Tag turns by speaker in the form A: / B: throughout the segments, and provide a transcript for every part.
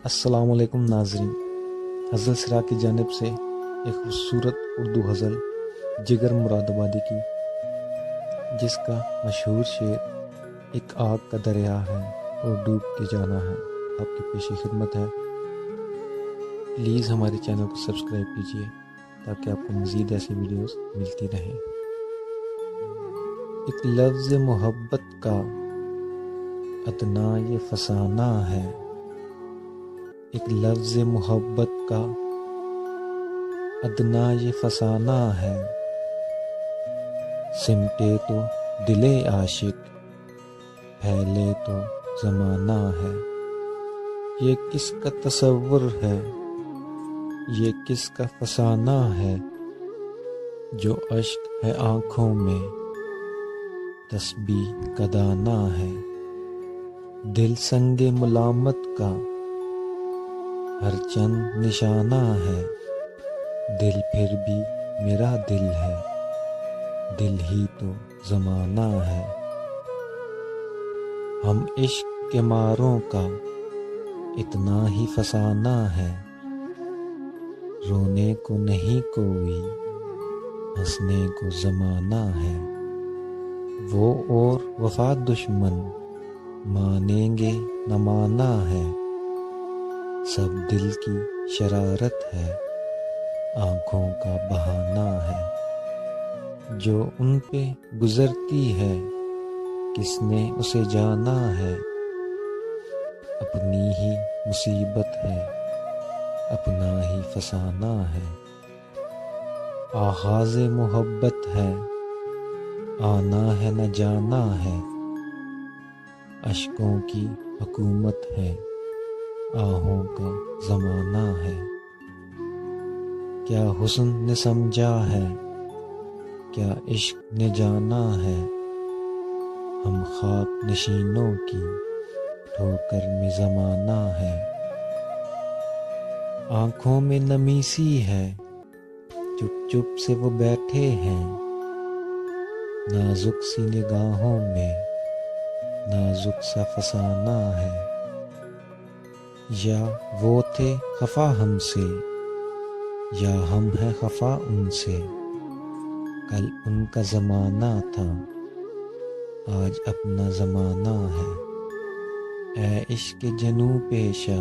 A: السلام علیکم ناظرین، غزل سرا کی جانب سے ایک خوبصورت اردو غزل جگر مراد آبادی کی، جس کا مشہور شعر ایک آگ کا دریا ہے اور ڈوب کے جانا ہے آپ کی پیش خدمت ہے۔ پلیز ہمارے چینل کو سبسکرائب کیجیے تاکہ آپ کو مزید ایسی ویڈیوز ملتی رہیں۔ ایک لفظ محبت کا ادنا یہ فسانہ ہے، ایک لفظ محبت کا ادنا یہ فسانہ ہے، سمٹے تو دل عاشق پھیلے تو زمانہ ہے۔ یہ کس کا تصور ہے، یہ کس کا فسانہ ہے، جو اشک ہے آنکھوں میں تسبیح کا دانہ ہے۔ دل سنگ ملامت کا ہر چند نشانہ ہے، دل پھر بھی میرا دل ہے، دل ہی تو زمانہ ہے۔ ہم عشق کے ماروں کا اتنا ہی فسانہ ہے، رونے کو نہیں کوئی ہنسنے کو زمانہ ہے۔ وہ اور وفا دشمن مانیں گے نہ مانا ہے، سب دل کی شرارت ہے، آنکھوں کا بہانہ ہے۔ جو ان پہ گزرتی ہے کس نے اسے جانا ہے، اپنی ہی مصیبت ہے، اپنا ہی فسانہ ہے۔ آغاز محبت ہے، آنا ہے نہ جانا ہے، اشکوں کی حکومت ہے، آہوں کا زمانہ ہے۔ کیا حسن نے سمجھا ہے، کیا عشق نے جانا ہے، ہم خاک نشینوں کی ٹھوکر میں زمانہ ہے۔ آنکھوں میں نمی سی ہے، چپ چپ سے وہ بیٹھے ہیں، نازک سی نگاہوں میں نازک سا فسانہ ہے۔ یا وہ تھے خفا ہم سے، یا ہم ہیں خفا ان سے، کل ان کا زمانہ تھا آج اپنا زمانہ ہے۔ اے عشق جنوں پیشہ،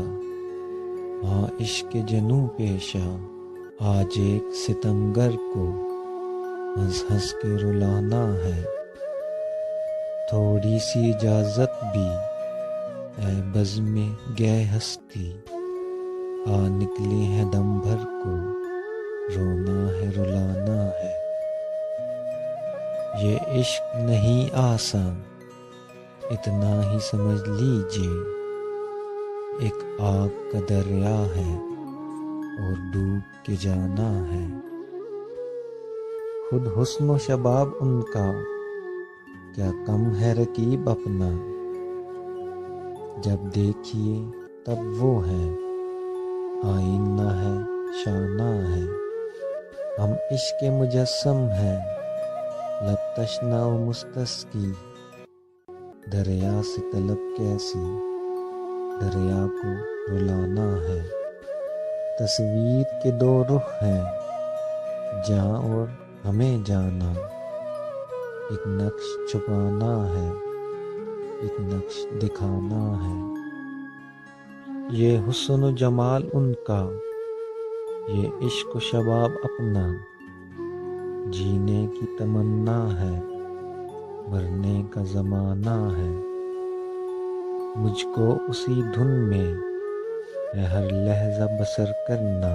A: ہاں عشق جنوں پیشہ، آج ایک ستمگر کو ہنس ہنس کے رلانا ہے۔ تھوڑی سی اجازت بھی اے بزم گے ہستی، آ نکلے ہیں دم بھر کو رونا ہے رلانا ہے۔ یہ عشق نہیں آسان اتنا ہی سمجھ لیجئے، ایک آگ کا دریا ہے اور ڈوب کے جانا ہے۔ خود حسن و شباب ان کا کیا کم ہے رقیب اپنا، جب دیکھیے تب وہ ہے آئینہ ہے شانہ ہے۔ ہم عشق مجسم ہیں لب تشنہ و مستسقی، دریا سے طلب کیسی دریا کو رلانا ہے۔ تصویر کے دو رخ ہیں جہاں اور ہمیں جانا، ایک نقش چھپانا ہے ایک نقش دکھانا ہے۔ یہ حسن و جمال ان کا، یہ عشق و شباب اپنا، جینے کی تمنا ہے مرنے کا زمانہ ہے۔ مجھ کو اسی دھن میں ہے ہر لحظہ بسر کرنا،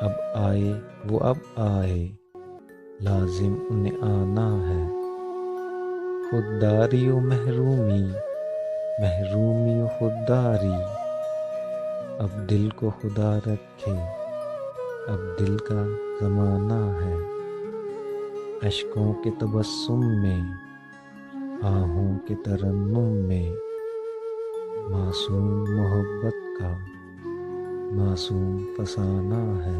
A: اب آئے وہ اب آئے لازم انہیں آنا ہے۔ خودداری و محرومی، محرومی و خودداری، اب دل کو خدا رکھے اب دل کا زمانہ ہے۔ اشکوں کے تبسم میں، آہوں کے ترنم میں، معصوم محبت کا معصوم فسانہ ہے۔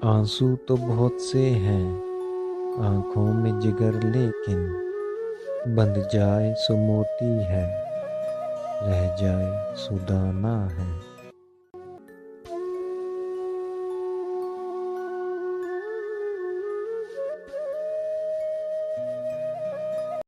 A: آنسو تو بہت سے ہیں آنکھوں میں جگر، لیکن بندھ جائے سو موتی ہے رہ جائے سدانا ہے۔